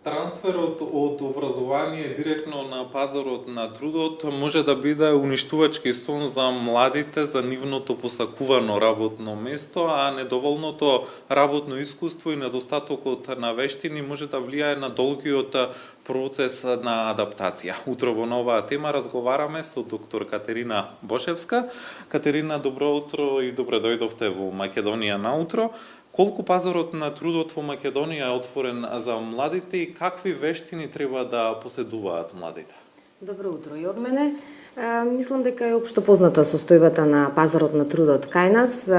Трансферот од образование директно на пазарот на трудот може да биде уништувачки сон за младите за нивното посакувано работно место, а недоволното работно искуство и недостатокот на вештини може да влијае на долгиот процес на адаптација. Утро во новаа тема разговараме со доктор Катерина Бошевска. Катерина, добро утро и добре дојдовте во Македонија на утро. Колку пазарот на трудот во Македонија е отворен за младите и какви вештини треба да поседуваат младите? Добро утро и од мене. Мислам дека е општо позната состојбата на пазарот на трудот кај нас.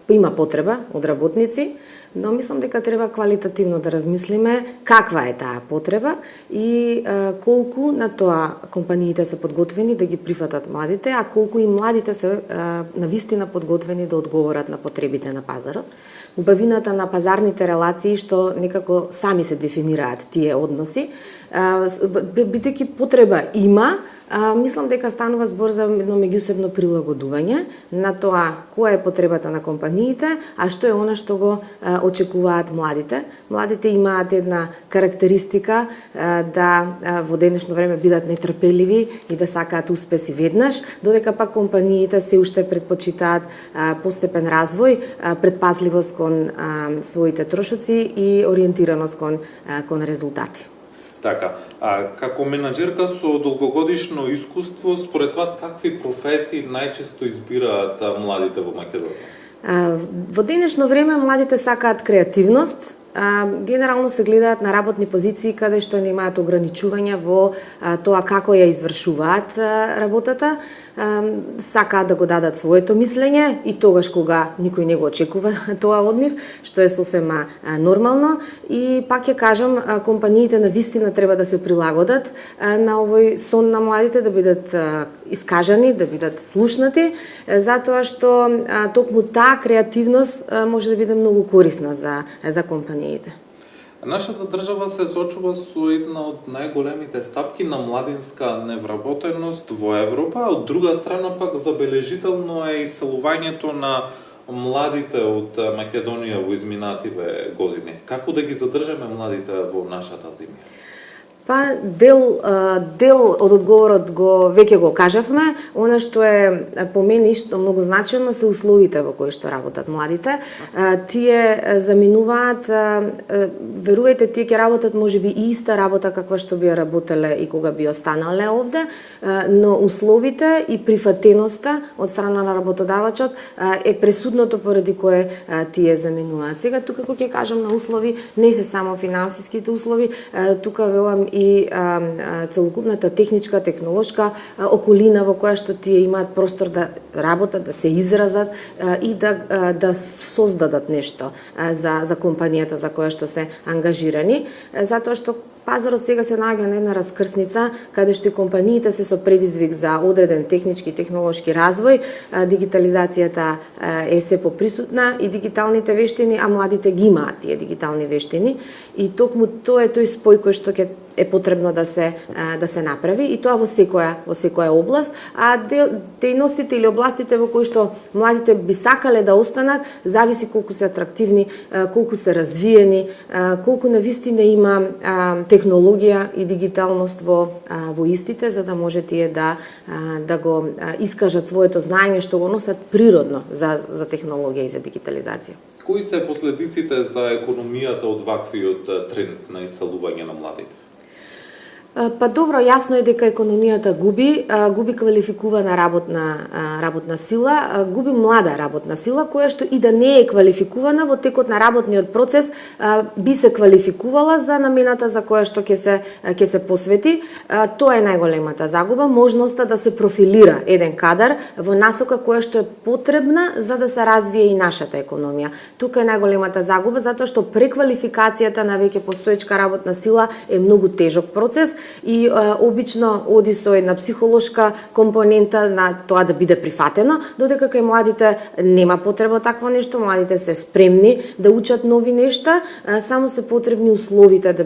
Има потреба од работници, но мислам дека треба квалитативно да размислиме каква е таа потреба и колку на тоа компаниите се подготвени да ги прифатат младите, а колку и младите се навистина подготвени да одговорат на потребите на пазарот. Убавината на пазарните релации што некако сами се дефинираат тие односи, бидејќи потреба има, мислам дека станува збор за едно меѓусебно прилагодување на тоа која е потребата на компаниите, а што е она што го очекуваат младите. Младите имаат една карактеристика да во денешно време бидат нетрпеливи и да сакаат успеси веднаш, додека пак компаниите се уште предпочитаат постепен развој, предпазливост кон своите трошоци и ориентираност кон резултати. Така, како менаџерка со долгогодишно искуство, според вас какви професии најчесто избираат младите во Македонија? Во денешно време младите сакаат креативност, генерално се гледаат на работни позиции каде што немаат ограничувања во тоа како ја извршуваат работата, сакаат да го дадат своето мислење и тогаш кога никој не го очекува тоа од нив, што е сосема нормално. И пак ќе кажам, компаниите навистина треба да се прилагодат на овој сон на младите, да бидат искажани, да бидат слушнати, затоа што токму таа креативност може да биде многу корисна за компаниите. Нашата држава се соочува со една од најголемите стапки на младинска невработеност во Европа, а од друга страна пак забележително е иселувањето на младите од Македонија во изминативе години. Како да ги задржаме младите во нашата земја? Па дел од одговорот веќе го кажавме. Она што е по мене исто многу значено се условите во кои што работат младите. Тие заминуваат, верувајте, тие ќе работат можеби и иста работа каква што би ја работеле и кога би останале овде, но условите и прифатеноста од страна на работодавачот е пресудното поради кое тие заминуваат. Сега тука кога ќе кажам на услови, не се само финансиските услови, тука велам и целокупната техничка, технолошка околина во која што тие имаат простор да работат, да се изразат и да создадат нешто за компанијата за која што се ангажирани, затоа што пазарот сега се наоѓа на една раскрсница каде што компаниите се со предизвик за одреден технички и технолошки развој, дигитализацијата е се поприсутна и дигиталните вештини, а младите ги имаат тие дигитални вештини и токму тоа е тој спој кој што ќе е потребно да се направи и тоа во секоја област, а дејностите или областите во кои што младите би сакале да останат зависи колку се атрактивни, колку се развиени, колку навистина има технологија и дигиталност во истите, за да може тие да го искажат своето знаење што го носат природно за технологија и за дигитализација. Кои се последиците за економијата од ваквиот тренд на иселување на младите? Па добро, јасно е дека економијата губи квалификувана работна сила, губи млада работна сила, која што и да не е квалификувана во текот на работниот процес би се квалификувала за намената за која што ќе се посвети. Тоа е најголемата загуба, можноста да се профилира еден кадар во насока која што е потребна за да се развие и нашата економија. Тука е најголемата загуба затоа што преквалификацијата на веќе постоечка работна сила е многу тежок процес и обично оди со една психолошка компонента на тоа да биде прифатено, додека кај младите нема потреба такво нешто, младите се спремни да учат нови нешта, само се потребни условите да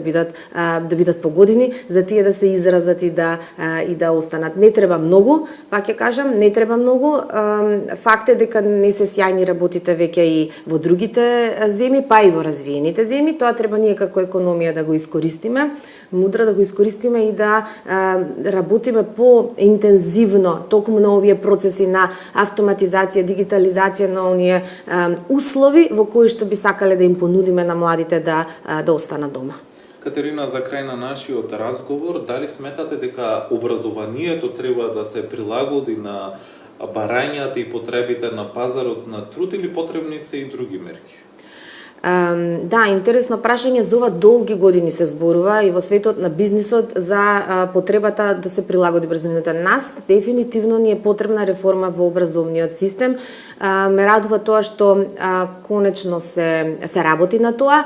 бидат погодени за тие да се изразат и да останат. Не треба многу, пак ќе кажам, не треба многу. Факт е дека не се сјајни работите веќе и во другите земји, па и во развиените земји. Тоа треба ние како економија да го искористиме, мудро да го искористиме и да работиме по-интензивно токму на овие процеси на автоматизација, дигитализација на оние услови во кои што би сакале да им понудиме на младите да останат дома. Катерина, за крај на нашиот разговор, дали сметате дека образованието треба да се прилагоди на барањата и потребите на пазарот на труд или потребни се и други мерки? Да, интересно прашање. За ова долги години се зборува и во светот на бизнисот за потребата да се прилагоди образованието. Нас дефинитивно ни е потребна реформа во образовниот систем. Ме радува тоа што конечно се работи на тоа.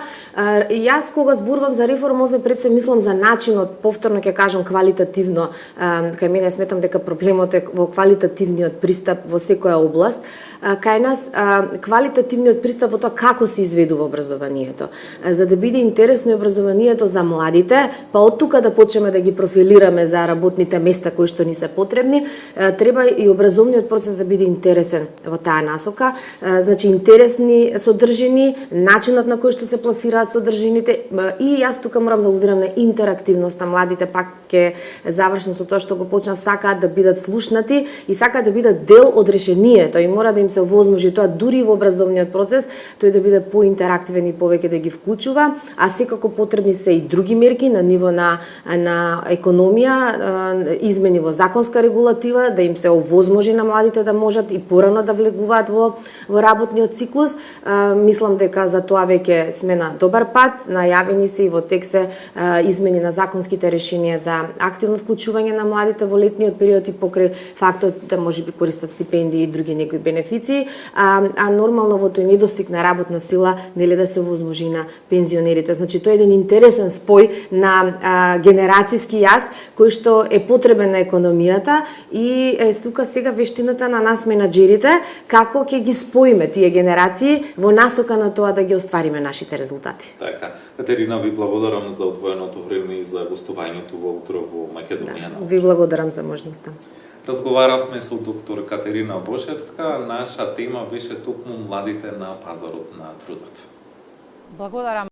Јас кога зборувам за реформа овде пред се мислам за начинот, повторно ќе кажам квалитативно. Кај мене сметам дека проблемот е во квалитативниот пристап во секоја област. Кај нас квалитативниот пристап во тоа како се изведува образованието. За да биде интересно образованието за младите, па од тука да почнеме да ги профилираме за работните места кои што ни се потребни, треба и образовниот процес да биде интересен во таа насока. Значи интересни содржини, начинот на кој што се пласираат содржините и јас тука морам да алудирам на интерактивноста. Младите пак ќе завршам со тоа што го почнав, сакаат да бидат слушнати и сакаат да бидат дел од решението и мора да им се овозможи тоа дури во образовниот процес, тој да биде поинтерактивен и повеќе да ги вклучува, а секако потребни се и други мерки на ниво на економија, измени во законска регулатива, да им се овозможи на младите да можат и порано да влегуваат во работниот циклус. Мислам дека за тоа веќе сме на добар пат, најавени се и во текст се измени на законските решенија за активно вклучување на младите во летниот период и покрај фактот да можеби користат стипендии и други некои бенефиции, а нормално во тој недостиг на работна сила нели да се овозможи на пензионерите. Значи тоа е еден интересен спој на генерацијски јаз кој што е потребен на економијата и тука сега вештината на нас менаџерите како ќе ги споиме тие генерации во насока на тоа да ги оствариме нашите резултати. Така, Катерина, ви благодарам за одвоеното време и за гостувањето во утро во Македонија. Да, ви благодарам за можноста. Разговаравме со доктор Катерина Бошевска. Наша тема беше токму младите на пазарот на трудот. Благодарам.